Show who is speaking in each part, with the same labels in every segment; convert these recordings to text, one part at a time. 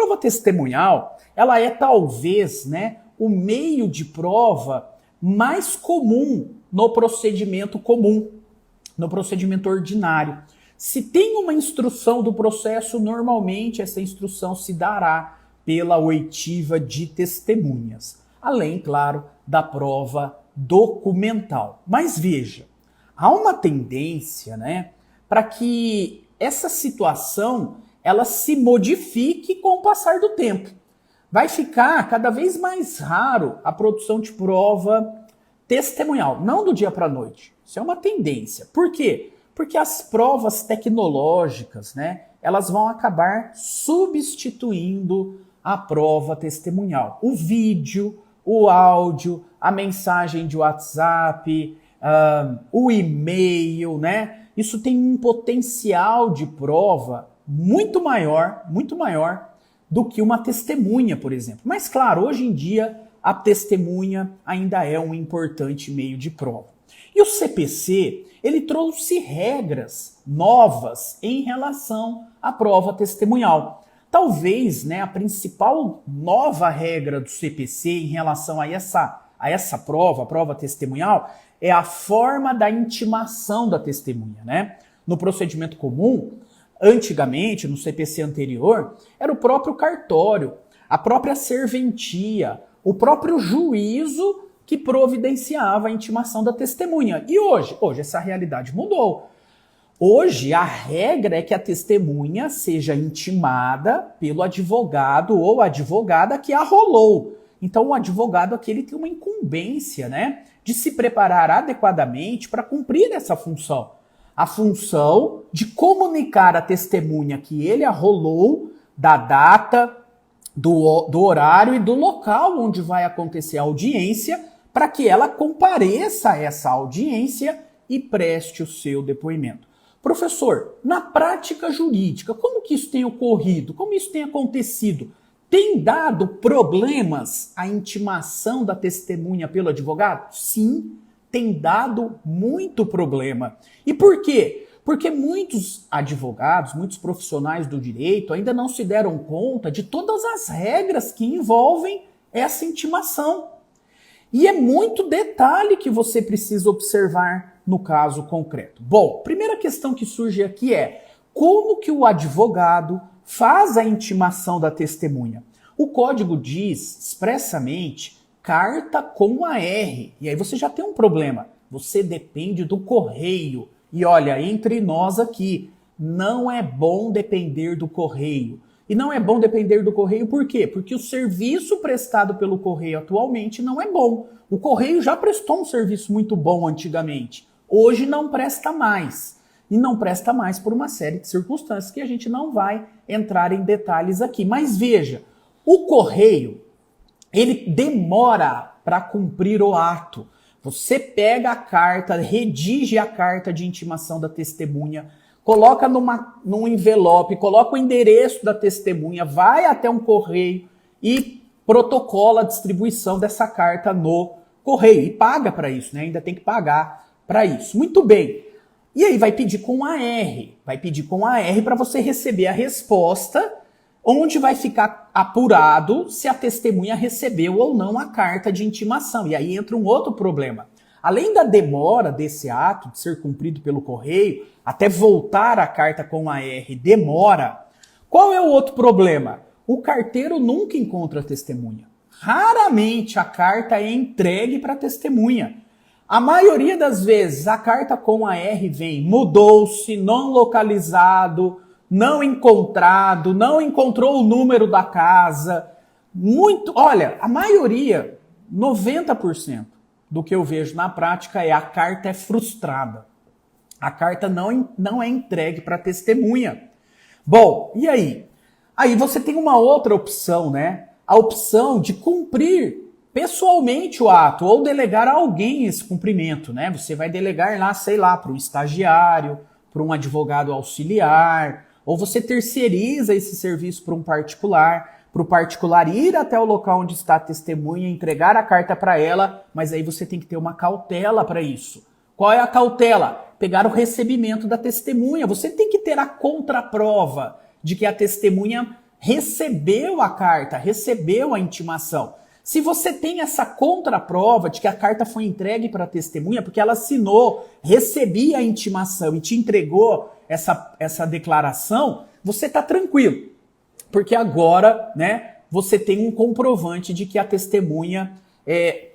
Speaker 1: prova testemunhal, ela é talvez, né, o meio de prova mais comum no procedimento comum, no procedimento ordinário. Se tem uma instrução do processo, normalmente essa instrução se dará pela oitiva de testemunhas, além, claro, da prova documental. Mas veja, há uma tendência, né, para que essa situação ela se modifique com o passar do tempo. Vai ficar cada vez mais raro a produção de prova testemunhal, não do dia para a noite. Isso é uma tendência. Por quê? Porque as provas tecnológicas, né, elas vão acabar substituindo a prova testemunhal. O vídeo, o áudio, a mensagem de WhatsApp, o e-mail, né? Isso tem um potencial de prova muito maior do que uma testemunha, por exemplo. Mas claro, hoje em dia a testemunha ainda é um importante meio de prova. E o CPC, ele trouxe regras novas em relação à prova testemunhal. Talvez, né, a principal nova regra do CPC em relação a essa prova, a prova testemunhal, é a forma da intimação da testemunha, né? No procedimento comum, antigamente, no CPC anterior, era o próprio cartório, a própria serventia, o próprio juízo que providenciava a intimação da testemunha. E hoje essa realidade mudou. Hoje a regra é que a testemunha seja intimada pelo advogado ou advogada que a rolou. Então o advogado aqui ele tem uma incumbência, né, de se preparar adequadamente para cumprir essa função. A função de comunicar à testemunha que ele a rolou, da data, do horário e do local onde vai acontecer a audiência, para que ela compareça a essa audiência e preste o seu depoimento. Professor, na prática jurídica, como que isso tem ocorrido? Como isso tem acontecido? Tem dado problemas a intimação da testemunha pelo advogado? Sim, tem dado muito problema. E por quê? Porque muitos advogados, muitos profissionais do direito ainda não se deram conta de todas as regras que envolvem essa intimação. E é muito detalhe que você precisa observar no caso concreto. Bom, primeira questão que surge aqui é como que o advogado faz a intimação da testemunha. O código diz expressamente carta com AR. E aí você já tem um problema. Você depende do correio. E olha, entre nós aqui, não é bom depender do correio. E não é bom depender do correio por quê? Porque o serviço prestado pelo correio atualmente não é bom. O correio já prestou um serviço muito bom antigamente. Hoje não presta mais. E não presta mais por uma série de circunstâncias que a gente não vai entrar em detalhes aqui. Mas veja, o correio, ele demora para cumprir o ato. Você pega a carta, redige a carta de intimação da testemunha, coloca num envelope, coloca o endereço da testemunha, vai até um correio e protocola a distribuição dessa carta no correio. E paga para isso, né? Ainda tem que pagar para isso. Muito bem. E aí vai pedir com AR. Vai pedir com AR para você receber a resposta, onde vai ficar apurado se a testemunha recebeu ou não a carta de intimação. E aí entra um outro problema. Além da demora desse ato de ser cumprido pelo correio, até voltar a carta com AR demora, qual é o outro problema? O carteiro nunca encontra a testemunha. Raramente a carta é entregue para a testemunha. A maioria das vezes a carta com AR vem mudou-se, não localizado, não encontrado, não encontrou o número da casa. Olha, a maioria, 90% do que eu vejo na prática é a carta é frustrada. A carta não é entregue para a testemunha. Bom, e aí? Aí você tem uma outra opção, né? A opção de cumprir pessoalmente o ato ou delegar a alguém esse cumprimento, né? Você vai delegar lá, sei lá, para um estagiário, para um advogado auxiliar, ou você terceiriza esse serviço para o particular ir até o local onde está a testemunha, entregar a carta para ela, mas aí você tem que ter uma cautela para isso. Qual é a cautela? Pegar o recebimento da testemunha. Você tem que ter a contraprova de que a testemunha recebeu a carta, recebeu a intimação. Se você tem essa contraprova de que a carta foi entregue para a testemunha, porque ela assinou, recebia a intimação e te entregou essa declaração, você está tranquilo. Porque agora, né, você tem um comprovante de que a testemunha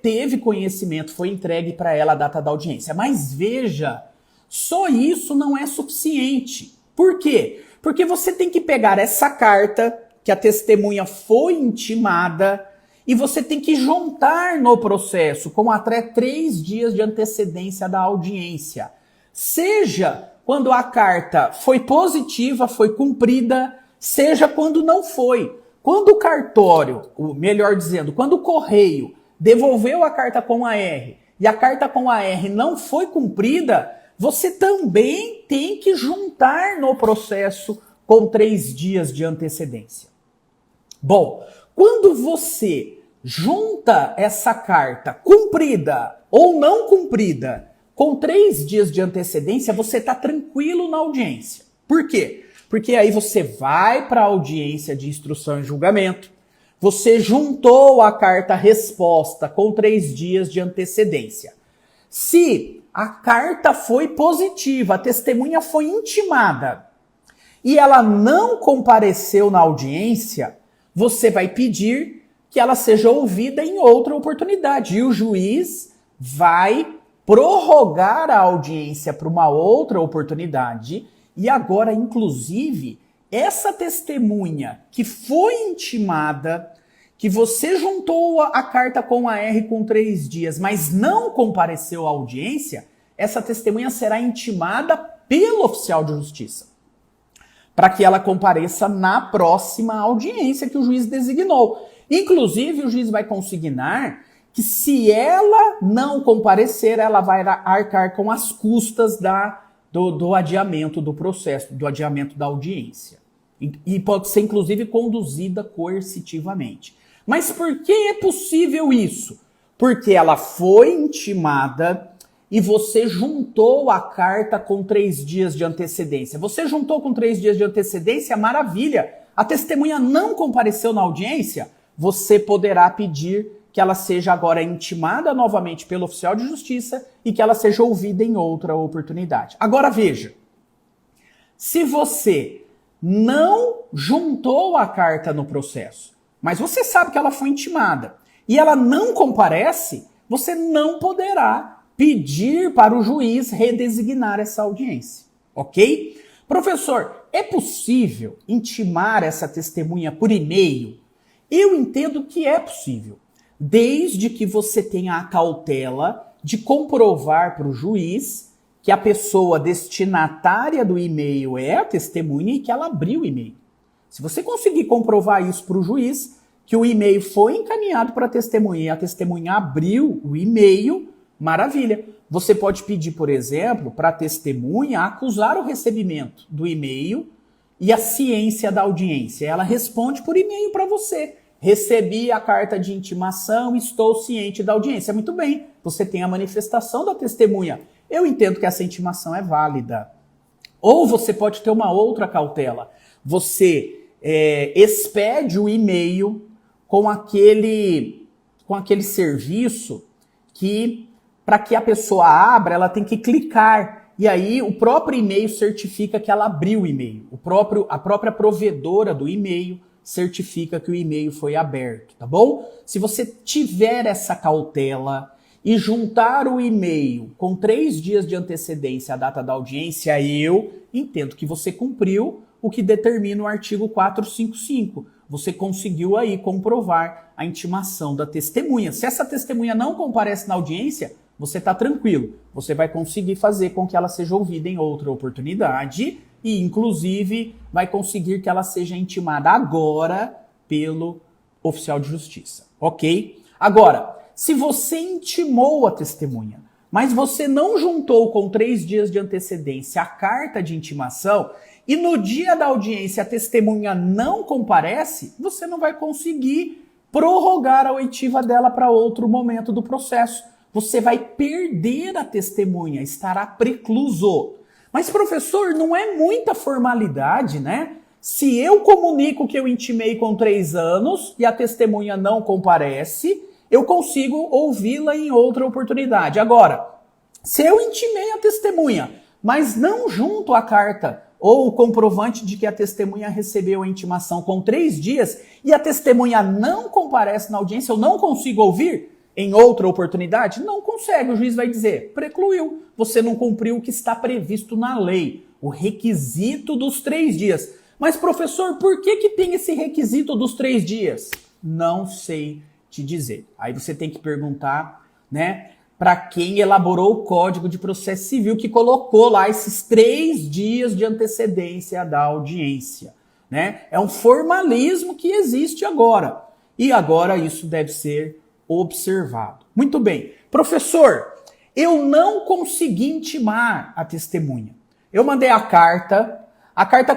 Speaker 1: teve conhecimento, foi entregue para ela a data da audiência. Mas veja, só isso não é suficiente. Por quê? Porque você tem que pegar essa carta que a testemunha foi intimada e você tem que juntar no processo com até 3 dias de antecedência da audiência. Seja quando a carta foi positiva, foi cumprida, seja quando não foi. Quando o cartório, melhor dizendo, quando o correio devolveu a carta com AR e a carta com AR não foi cumprida, você também tem que juntar no processo com 3 dias de antecedência. Bom, quando você junta essa carta cumprida ou não cumprida com 3 dias de antecedência, você está tranquilo na audiência. Por quê? Porque aí você vai para a audiência de instrução e julgamento, você juntou a carta-resposta com 3 dias de antecedência. Se a carta foi positiva, a testemunha foi intimada e ela não compareceu na audiência, você vai pedir que ela seja ouvida em outra oportunidade. E o juiz vai prorrogar a audiência para uma outra oportunidade. E agora, inclusive, essa testemunha que foi intimada, que você juntou a carta com a R com 3 dias, mas não compareceu à audiência, essa testemunha será intimada pelo oficial de justiça, para que ela compareça na próxima audiência que o juiz designou. Inclusive, o juiz vai consignar que se ela não comparecer, ela vai arcar com as custas do adiamento do processo, do adiamento da audiência. E pode ser, inclusive, conduzida coercitivamente. Mas por que é possível isso? Porque ela foi intimada e você juntou a carta com 3 dias de antecedência. Você juntou com 3 dias de antecedência, maravilha. A testemunha não compareceu na audiência, você poderá pedir que ela seja agora intimada novamente pelo oficial de justiça e que ela seja ouvida em outra oportunidade. Agora veja, se você não juntou a carta no processo, mas você sabe que ela foi intimada e ela não comparece, você não poderá pedir para o juiz redesignar essa audiência, ok? Professor, é possível intimar essa testemunha por e-mail? Eu entendo que é possível, desde que você tenha a cautela de comprovar para o juiz que a pessoa destinatária do e-mail é a testemunha e que ela abriu o e-mail. Se você conseguir comprovar isso para o juiz, que o e-mail foi encaminhado para a testemunha e a testemunha abriu o e-mail, maravilha. Você pode pedir, por exemplo, para a testemunha acusar o recebimento do e-mail e a ciência da audiência. Ela responde por e-mail para você. Recebi a carta de intimação, estou ciente da audiência. Muito bem, você tem a manifestação da testemunha. Eu entendo que essa intimação é válida. Ou você pode ter uma outra cautela. Você expede o e-mail com aquele serviço que, para que a pessoa abra, ela tem que clicar. E aí o próprio e-mail certifica que ela abriu o e-mail. A própria provedora do e-mail certifica que o e-mail foi aberto, tá bom? Se você tiver essa cautela e juntar o e-mail com 3 dias de antecedência à data da audiência, eu entendo que você cumpriu o que determina o artigo 455. Você conseguiu aí comprovar a intimação da testemunha. Se essa testemunha não comparece na audiência, você está tranquilo. Você vai conseguir fazer com que ela seja ouvida em outra oportunidade e, inclusive, vai conseguir que ela seja intimada agora pelo oficial de justiça, ok? Agora, se você intimou a testemunha, mas você não juntou com 3 dias de antecedência a carta de intimação e no dia da audiência a testemunha não comparece, você não vai conseguir prorrogar a oitiva dela para outro momento do processo. Você vai perder a testemunha, estará precluso. Mas, professor, não é muita formalidade, né? Se eu comunico que eu intimei com 3 anos e a testemunha não comparece, eu consigo ouvi-la em outra oportunidade. Agora, se eu intimei a testemunha, mas não junto à carta ou o comprovante de que a testemunha recebeu a intimação com 3 dias e a testemunha não comparece na audiência, eu não consigo ouvir em outra oportunidade? Não consegue. O juiz vai dizer, precluiu. Você não cumpriu o que está previsto na lei, o requisito dos 3 dias. Mas, professor, por que tem esse requisito dos 3 dias? Não sei te dizer. Aí você tem que perguntar, né, para quem elaborou o Código de Processo Civil, que colocou lá esses 3 dias de antecedência da audiência, né? É um formalismo que existe agora. E agora isso deve ser observado. Muito bem. Professor, eu não consegui intimar a testemunha. Eu mandei a carta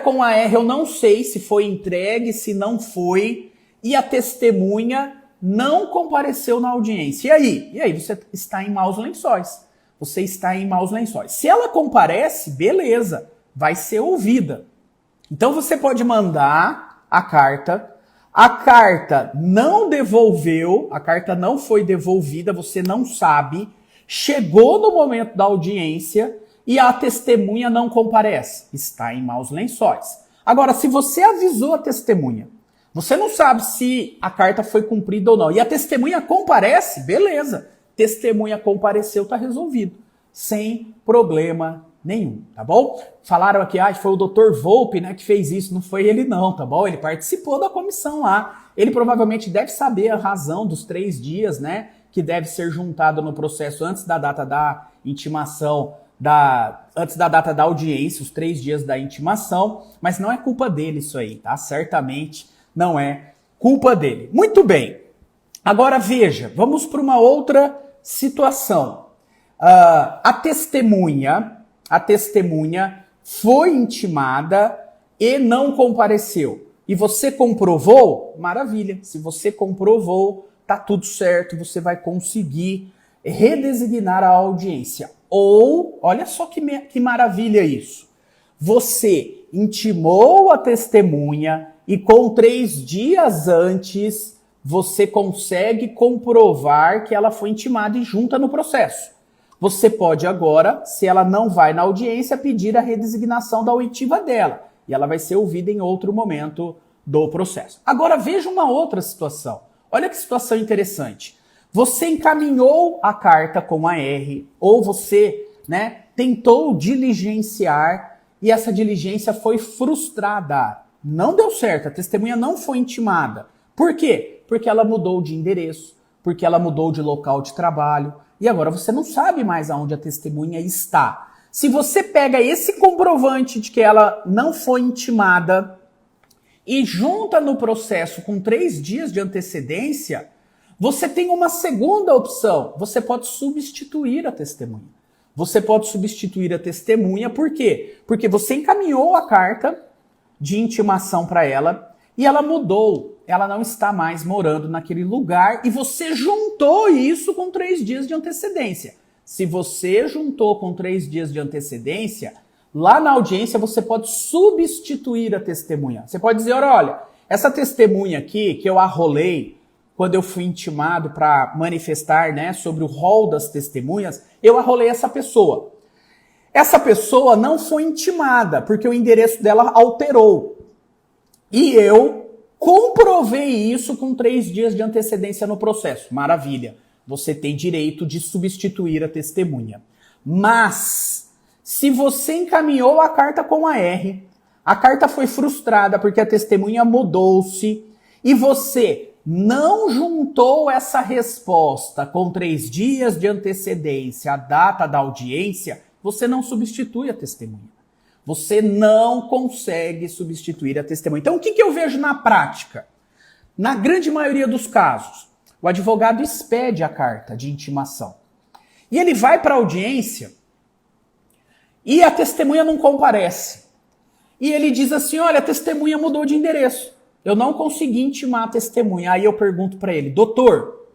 Speaker 1: com a R eu não sei se foi entregue, se não foi, e a testemunha não compareceu na audiência. E aí você está em maus lençóis. Você está em maus lençóis. Se ela comparece, beleza, vai ser ouvida. Então você pode mandar a carta não devolveu, a carta não foi devolvida, você não sabe, chegou no momento da audiência e a testemunha não comparece. Está em maus lençóis. Agora, se você avisou a testemunha, você não sabe se a carta foi cumprida ou não, e a testemunha comparece, beleza. Testemunha compareceu, tá resolvido. Sem problema nenhum, tá bom? Falaram aqui, foi o Dr. Volpe, né, que fez isso. Não foi ele não, tá bom? Ele participou da comissão lá. Ele provavelmente deve saber a razão dos 3 dias, né, que deve ser juntado no processo antes da data da intimação, antes da data da audiência, os 3 dias da intimação, mas não é culpa dele isso aí, tá? Certamente não é culpa dele. Muito bem. Agora veja, vamos para uma outra situação. A testemunha foi intimada e não compareceu. E você comprovou? Maravilha. Se você comprovou, tá tudo certo, você vai conseguir redesignar a audiência. Ou, olha só que maravilha isso. Você intimou a testemunha e com 3 dias antes você consegue comprovar que ela foi intimada e junta no processo. Você pode agora, se ela não vai na audiência, pedir a redesignação da oitiva dela. E ela vai ser ouvida em outro momento do processo. Agora veja uma outra situação. Olha que situação interessante. Você encaminhou a carta com a R, ou você, né, tentou diligenciar e essa diligência foi frustrada. Não deu certo, a testemunha não foi intimada. Por quê? Porque ela mudou de endereço, porque ela mudou de local de trabalho, e agora você não sabe mais aonde a testemunha está. Se você pega esse comprovante de que ela não foi intimada e junta no processo com 3 dias de antecedência, você tem uma segunda opção. Você pode substituir a testemunha. Você pode substituir a testemunha, por quê? Porque você encaminhou a carta de intimação para ela e ela mudou. Ela não está mais morando naquele lugar e você juntou isso com 3 dias de antecedência. Se você juntou com 3 dias de antecedência, lá na audiência você pode substituir a testemunha. Você pode dizer, olha, essa testemunha aqui que eu arrolei quando eu fui intimado para manifestar, né, sobre o rol das testemunhas, eu arrolei essa pessoa. Essa pessoa não foi intimada, porque o endereço dela alterou. E eu comprovei isso com 3 dias de antecedência no processo. Maravilha. Você tem direito de substituir a testemunha. Mas, se você encaminhou a carta com a R, a carta foi frustrada porque a testemunha mudou-se e você não juntou essa resposta com 3 dias de antecedência à data da audiência, você não substitui a testemunha. Você não consegue substituir a testemunha. Então, o que eu vejo na prática? Na grande maioria dos casos, o advogado expede a carta de intimação. E ele vai para a audiência e a testemunha não comparece. E ele diz assim, olha, a testemunha mudou de endereço. Eu não consegui intimar a testemunha. Aí eu pergunto para ele, doutor,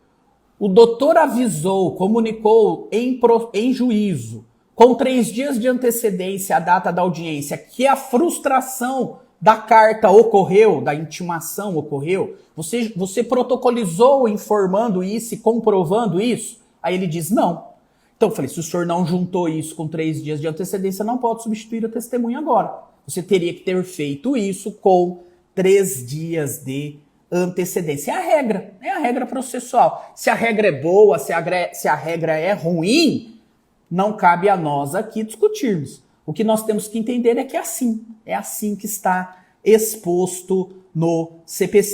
Speaker 1: o doutor avisou, comunicou em juízo, com 3 dias de antecedência à data da audiência, que a frustração da carta ocorreu, da intimação ocorreu? Você protocolizou informando isso e comprovando isso? Aí ele diz não. Então eu falei, se o senhor não juntou isso com 3 dias de antecedência, não pode substituir a testemunha agora. Você teria que ter feito isso com 3 dias de antecedência. É a regra processual. Se a regra é boa, se a regra é ruim, não cabe a nós aqui discutirmos. O que nós temos que entender é que é assim que está exposto no CPC.